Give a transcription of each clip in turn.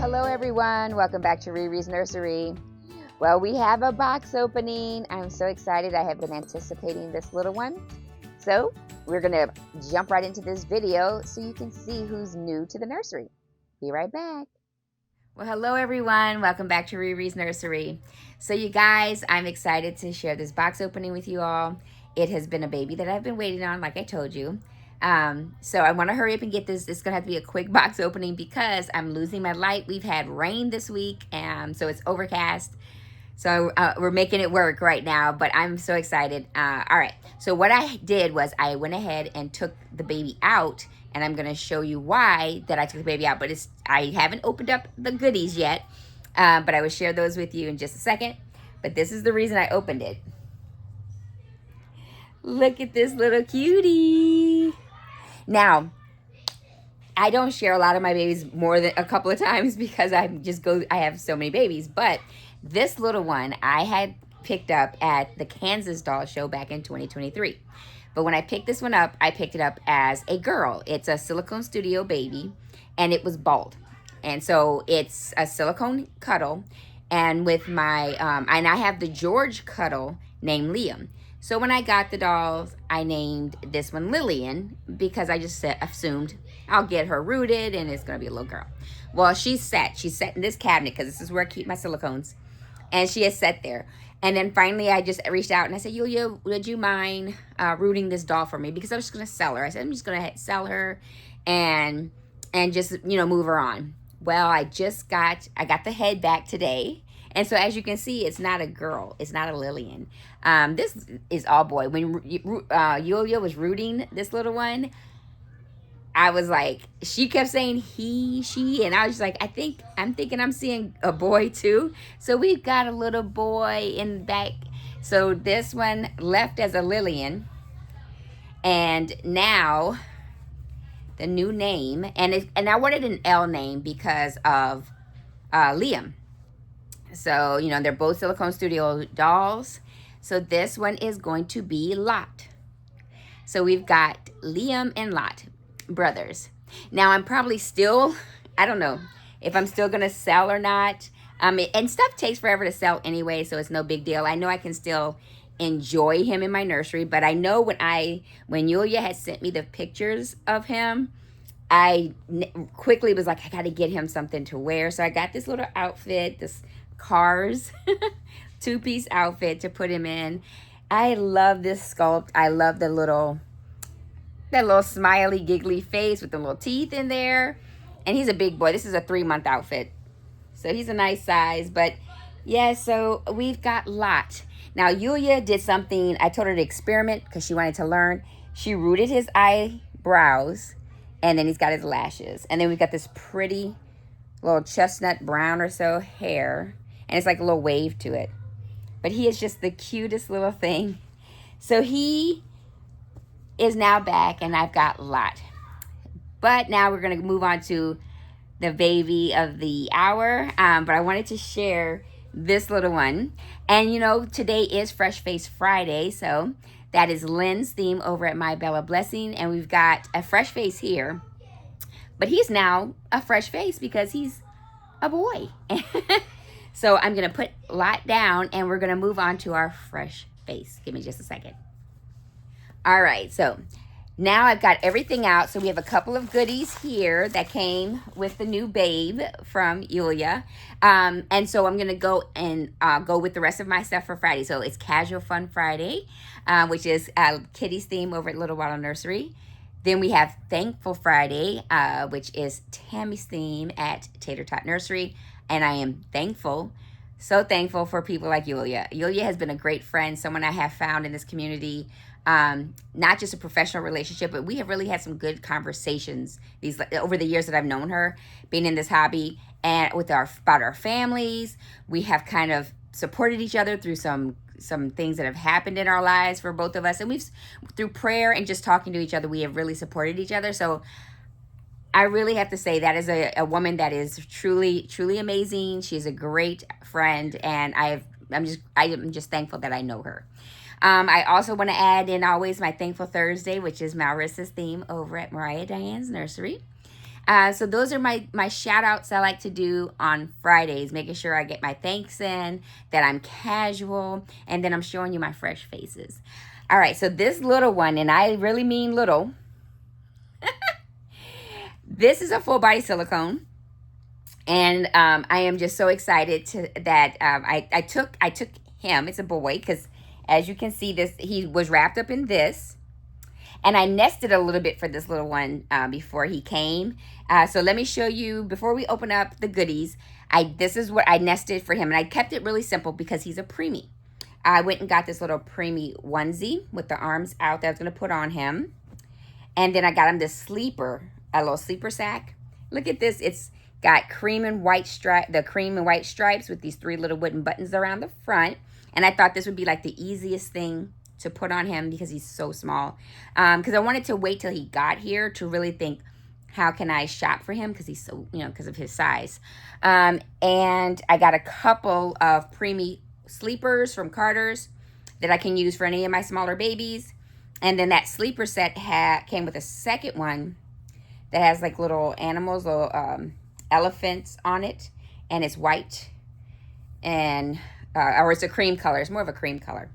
hello everyone. Welcome back to Riri's Nursery. Well, we have a box opening. I'm so excited. I have been anticipating this little one. So we're going to jump right into this video so you can see who's new to the nursery. Be right back. Well, hello everyone. Welcome back to Riri's Nursery. So you guys, I'm excited to share this box opening with you all. It has been a baby that I've been waiting on, like I told you. So I want to hurry up and get this. It's going to have to be a quick box opening because I'm losing my light. We've had rain this week, so it's overcast. So we're making it work right now, but I'm so excited. All right. So what I did was I went ahead and took the baby out, and I'm going to show you why that I took the baby out. But I haven't opened up the goodies yet, but I will share those with you in just a second. But this is the reason I opened it. Look at this little cutie. Now, I don't share a lot of my babies more than a couple of times because I have so many babies. But this little one I had picked up at the Kansas Doll Show back in 2023. But when I picked this one up, I picked it up as a girl. It's a silicone studio baby, and it was bald. And so it's a silicone cuddle. And with my, and I have the George cuddle named Liam. So when I got the dolls, I named this one Lillian because I just assumed I'll get her rooted and it's going to be a little girl. Well, she's set in this cabinet because this is where I keep my silicones. And she is set there. And then finally I just reached out and I said, Yulia, would you mind rooting this doll for me? Because I was just going to sell her. I said, I'm just going to sell her and just, move her on. Well, I got the head back today. And so as you can see, it's not a girl. It's not a Lillian. This is all boy. When Yulia was rooting this little one, I was like, she kept saying he, she, and I was just like, I'm thinking I'm seeing a boy too. So we've got a little boy in the back. So this one left as a Lillian. And now the new name, and I wanted an L name because of Liam. So, they're both Silicone Studio dolls. So this one is going to be Lot. So we've got Liam and Lot, brothers. Now I'm probably still, I don't know if I'm still going to sell or not. And stuff takes forever to sell anyway, so it's no big deal. I know I can still enjoy him in my nursery, but I know when Yulia had sent me the pictures of him, I quickly was like, I got to get him something to wear. So I got this little outfit, this Cars two-piece outfit to put him in. I love this sculpt. I love that little smiley giggly face with the little teeth in there. And he's a big boy. This is a 3-month outfit, so he's a nice size. But yeah, so we've got Lot. Now Yulia did something. I told her to experiment because she wanted to learn. She rooted his eyebrows, and then he's got his lashes, and then we've got this pretty little chestnut brown or so hair. And it's like a little wave to it. But he is just the cutest little thing. So he is now back, and I've got Lot. But now we're going to move on to the baby of the hour. But I wanted to share this little one. And, today is Fresh Face Friday. So that is Lynn's theme over at My Bella Blessing. And we've got a fresh face here. But he's now a fresh face because he's a boy. So I'm going to put Lot down, and we're going to move on to our fresh face. Give me just a second. All right, so now I've got everything out. So we have a couple of goodies here that came with the new babe from Yulia. And so I'm going to go and go with the rest of my stuff for Friday. So it's Casual Fun Friday, which is Kitty's theme over at Little Waddle Nursery. Then we have Thankful Friday, which is Tammy's theme at Tater Tot Nursery. And I am thankful, so thankful for people like Yulia. Yulia has been a great friend, someone I have found in this community. Not just a professional relationship, but we have really had some good conversations over the years that I've known her, being in this hobby, and about our families. We have kind of supported each other through some things that have happened in our lives for both of us. And through prayer and just talking to each other, we have really supported each other. So I really have to say that is a woman that is truly, truly amazing. She's a great friend, and I am just thankful that I know her. I also want to add in always my Thankful Thursday, which is Marissa's theme over at Mariah Diane's Nursery. So those are my shout outs I like to do on Fridays, making sure I get my thanks in, that I'm casual, and then I'm showing you my fresh faces. All right, so this little one, and I really mean little, this is a full body silicone. And I am just so excited that I took him, it's a boy, because as you can see, he was wrapped up in this. And I nested a little bit for this little one before he came. So let me show you, before we open up the goodies, this is what I nested for him. And I kept it really simple because he's a preemie. I went and got this little preemie onesie with the arms out that I was going to put on him. And then I got him this sleeper, a little sleeper sack. Look at this. It's got cream and white stripes with these 3 little wooden buttons around the front. And I thought this would be like the easiest thing to put on him because he's so small. Because I wanted to wait till he got here to really think, how can I shop for him? Because he's so, because of his size. And I got a couple of preemie sleepers from Carter's that I can use for any of my smaller babies. And then that sleeper set came with a second one that has like little animals, little elephants on it. And it's white. And, or it's a cream color. It's more of a cream color.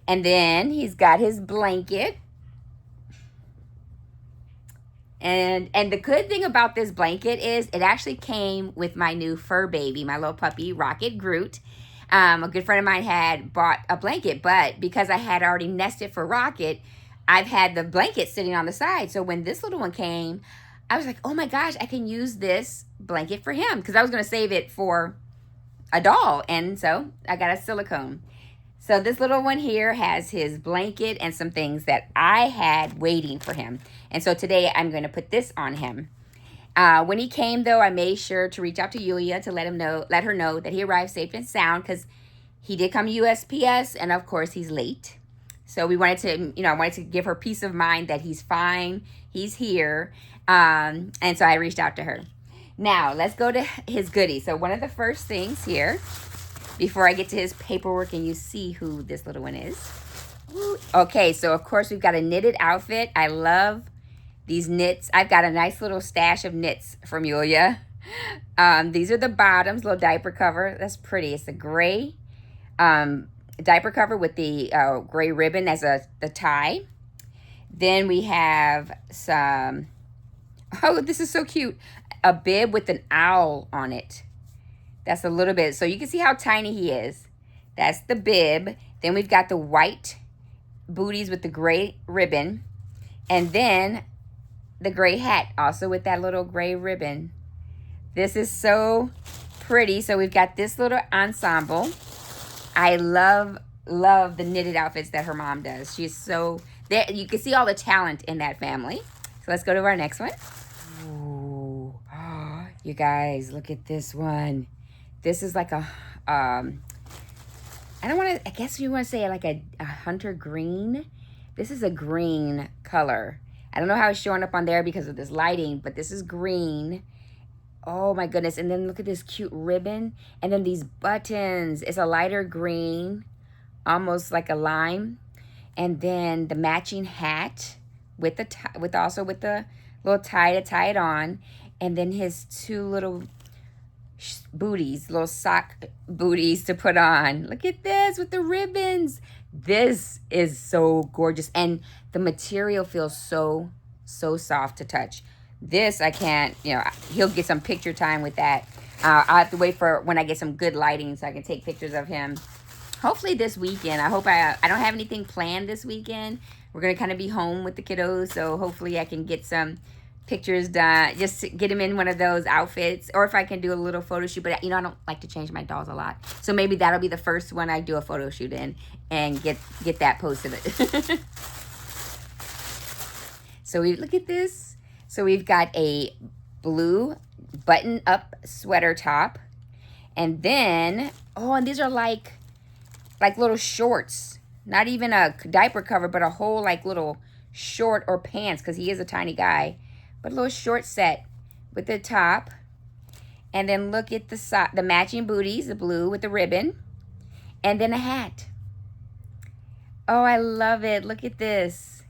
And then he's got his blanket. And the good thing about this blanket is it actually came with my new fur baby, my little puppy, Rocket Groot. A good friend of mine had bought a blanket, but because I had already nested for Rocket, I've had the blanket sitting on the side. So when this little one came, I was like, oh my gosh, I can use this blanket for him, because I was going to save it for a doll. And so I got a silicone. So this little one here has his blanket and some things that I had waiting for him. And so today I'm going to put this on him. When he came, though, I made sure to reach out to Yulia to let her know that he arrived safe and sound, because he did come USPS, and of course he's late. So we wanted to, I wanted to give her peace of mind that he's fine, he's here. And so I reached out to her. Now let's go to his goodies. So one of the first things here, before I get to his paperwork and you see who this little one is. Okay, so of course we've got a knitted outfit. I love these knits. I've got a nice little stash of knits from Yulia. These are the bottoms, little diaper cover. That's pretty. It's a gray diaper cover with the gray ribbon as the tie. Then we have some, oh, this is so cute. A bib with an owl on it. That's a little bit, so you can see how tiny he is. That's the bib. Then we've got the white booties with the gray ribbon. And then the gray hat, also with that little gray ribbon. This is so pretty. So we've got this little ensemble. I love the knitted outfits that her mom does. She's so, you can see all the talent in that family. So let's go to our next one. Ooh. Oh, you guys, look at this one. This is like a, I guess you want to say like a hunter green. This is a green color. I don't know how it's showing up on there because of this lighting, but this is green. Oh my goodness. And then look at this cute ribbon. And then these buttons. It's a lighter green, almost like a lime. And then the matching hat with the with the little tie to tie it on. And then his 2 little booties, little sock booties to put on. Look at this with the ribbons. This is so gorgeous, and the material feels so soft to touch. This I can't, he'll get some picture time with that. I'll have to wait for when I get some good lighting so I can take pictures of him. Hopefully this weekend. I hope I don't have anything planned this weekend. We're gonna kind of be home with the kiddos, so hopefully I can get some pictures done, just to get him in one of those outfits, or if I can do a little photo shoot. But I don't like to change my dolls a lot, so maybe that'll be the first one I do a photo shoot in and get that posted. So we look at this. So we've got a blue button up sweater top, and then and these are like little shorts, not even a diaper cover, but a whole like little short or pants, because he is a tiny guy. But a little short set with the top. And then look at the matching booties, the blue with the ribbon. And then a hat. Oh, I love it. Look at this.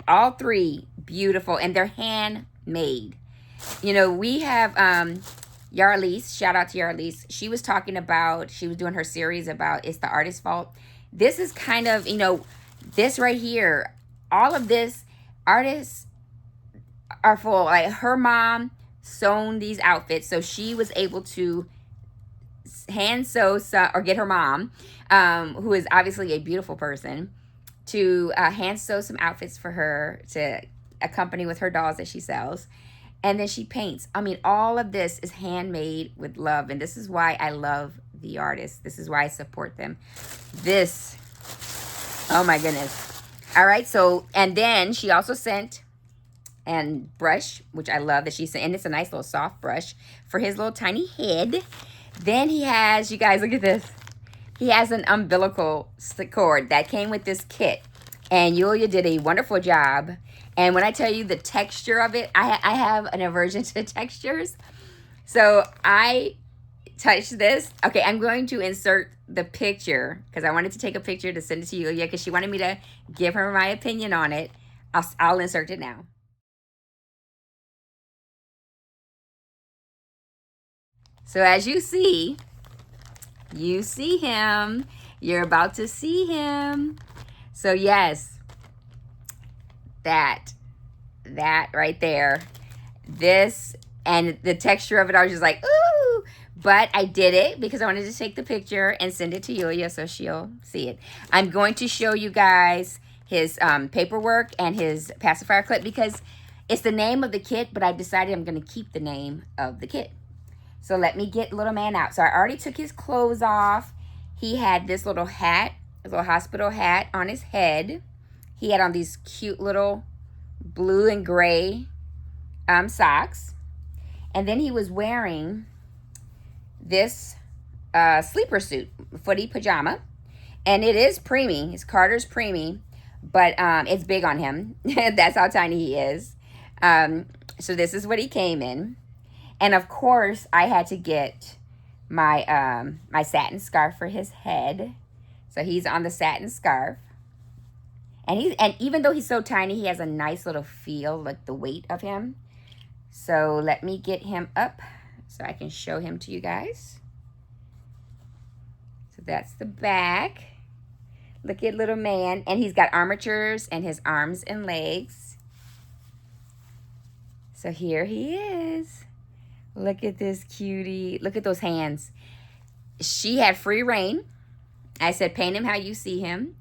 All 3 beautiful. And they're handmade. You know, we have Yarlise, shout out to Yarlise. She was talking about, she was doing her series about it's the artist's fault. This is kind of, you know, this right here, all of this, artists are full. Like her mom sewn these outfits, so she was able to hand sew some, or get her mom, who is obviously a beautiful person, to hand sew some outfits for her to accompany with her dolls that she sells. And then she paints. I mean, all of this is handmade with love. And this is why I love the artists. This is why I support them. This, oh my goodness. All right, so, and then she also sent and brush, which I love that she sent. And it's a nice little soft brush for his little tiny head. Then he has, you guys, look at this. He has an umbilical cord that came with this kit. And Yulia did a wonderful job. And when I tell you the texture of it, I have an aversion to textures. So I touched this. Okay, I'm going to insert the picture because I wanted to take a picture to send it to Yulia because she wanted me to give her my opinion on it. I'll insert it now. So as you see him. You're about to see him. So yes, that right there, this, and the texture of it, I was just like, ooh. But I did it because I wanted to take the picture and send it to Yulia so she'll see it. I'm going to show you guys his paperwork and his pacifier clip because it's the name of the kit, but I decided I'm going to keep the name of the kit. So let me get little man out. So I already took his clothes off. He had this little hat, a little hospital hat on his head. He had on these cute little blue and gray socks. And then he was wearing this sleeper suit, footy pajama. And it is preemie. It's Carter's preemie, but it's big on him. That's how tiny he is. So this is what he came in. And of course, I had to get my my satin scarf for his head. So he's on the satin scarf. And even though he's so tiny, he has a nice little feel, like the weight of him. So let me get him up so I can show him to you guys. So that's the back. Look at little man. And he's got armatures in his arms and legs. So here he is. Look at this cutie. Look at those hands. She had free reign. I said, paint him how you see him.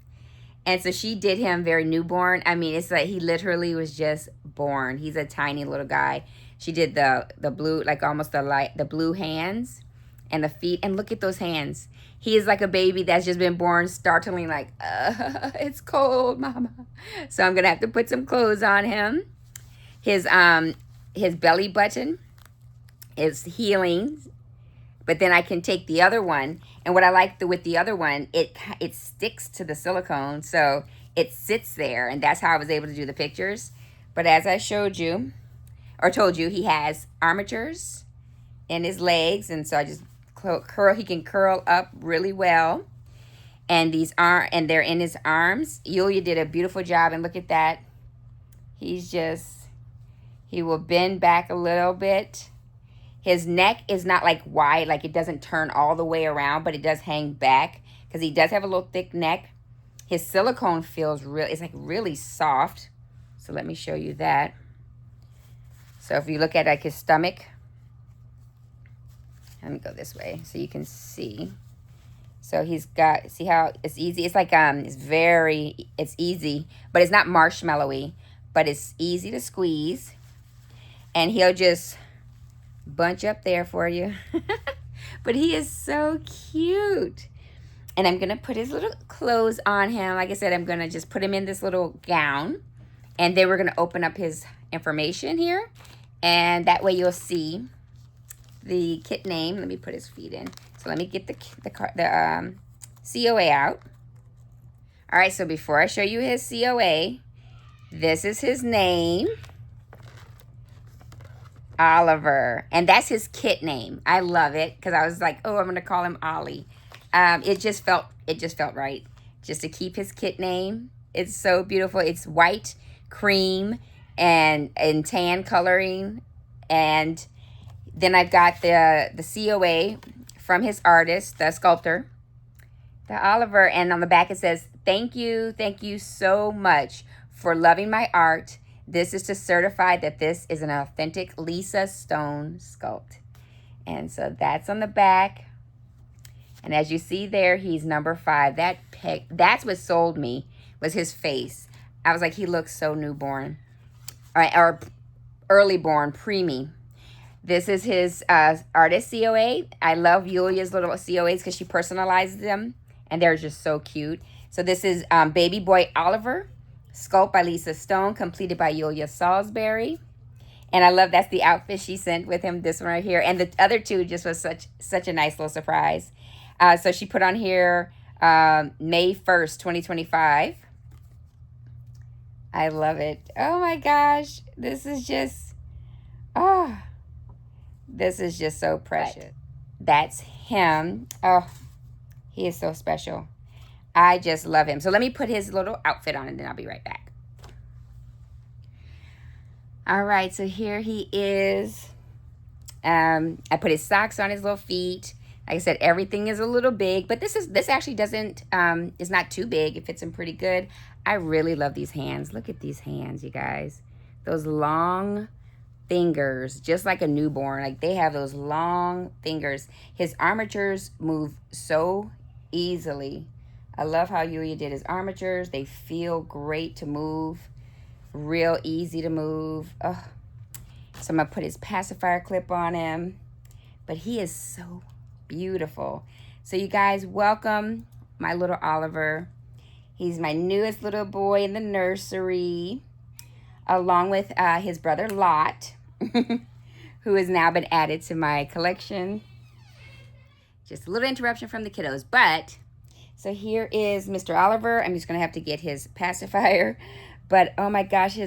And so she did him very newborn. I mean, it's like he literally was just born. He's a tiny little guy. She did the blue, like almost the blue hands and the feet. And look at those hands. He is like a baby that's just been born, startling like, it's cold, mama. So I'm going to have to put some clothes on him. His belly button is healing, but then I can take the other one, and what I like with the other one, it sticks to the silicone, so it sits there, and that's how I was able to do the pictures. But as I showed you, or told you, he has armatures in his legs, and so I just curl. He can curl up really well, and they're in his arms. Yulia did a beautiful job, and look at that. He will bend back a little bit. His neck is not like wide, like it doesn't turn all the way around, but it does hang back because he does have a little thick neck. His silicone feels it's like really soft. So let me show you that. So if you look at like his stomach, let me go this way so you can see. So he's got, see how it's easy? It's like, it's easy, but it's not marshmallowy, but it's easy to squeeze. And he'll just bunch up there for you. But he is so cute. And I'm going to put his little clothes on him. Like I said, I'm going to just put him in this little gown. And then we're going to open up his information here. And that way you'll see the kit name. Let me put his feet in. So let me get the COA out. All right, so before I show you his COA, this is his name. Oliver, and that's his kit name. I love it because I was like, oh, I'm gonna call him Ollie. It just felt right just to keep his kit name. It's so beautiful. It's white, cream, and tan coloring, And then I've got the COA from his artist, the sculptor, the Oliver. And on the back it says, thank you so much for loving my art. This is to certify that this is an authentic Lisa Stone sculpt. And so that's on the back. And as you see there, he's number 5. That's what sold me, was his face. I was like, he looks so newborn. Or early born, preemie. This is his artist COA. I love Yulia's little COAs because she personalizes them. And they're just so cute. So this is Baby Boy Oliver, sculpt by Lisa Stone, completed by Yulia Salisbury. And I love that's the outfit she sent with him, this one right here. And the other two just was such a nice little surprise. So she put on here May 1st, 2025. I love it. Oh my gosh. This is just, this is just so precious. That's him. Oh, he is so special. I just love him. So let me put his little outfit on and then I'll be right back. All right, so here he is. I put his socks on his little feet. Like I said, everything is a little big, but this actually doesn't, is not too big. It fits him pretty good. I really love these hands. Look at these hands, you guys. Those long fingers, just like a newborn. Like they have those long fingers. His armatures move so easily. I love how Yulia did his armatures. They feel great to move. Real easy to move. Ugh. So I'm going to put his pacifier clip on him. But he is so beautiful. So you guys, welcome my little Oliver. He's my newest little boy in the nursery, along with his brother Lot, who has now been added to my collection. Just a little interruption from the kiddos. But, so here is Mr. Oliver. I'm just going to have to get his pacifier. But, oh my gosh,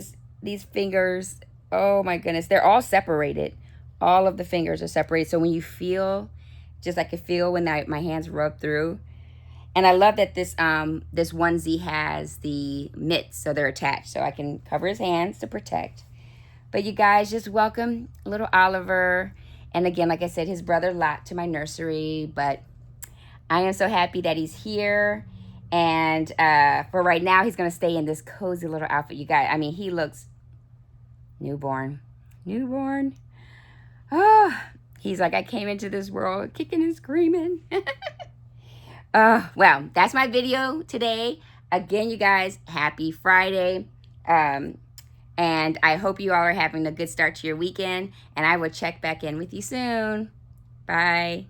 these fingers, oh my goodness, they're all separated. All of the fingers are separated. So when you feel, just like I feel when my hands rub through. And I love that this onesie has the mitts, so they're attached. So I can cover his hands to protect. But you guys, just welcome little Oliver. And again, like I said, his brother Lot to my nursery. But I am so happy that he's here. And for right now, he's going to stay in this cozy little outfit. You guys, I mean, he looks newborn. Newborn. Oh, he's like, I came into this world kicking and screaming. Well, that's my video today. Again, you guys, happy Friday. And I hope you all are having a good start to your weekend. And I will check back in with you soon. Bye.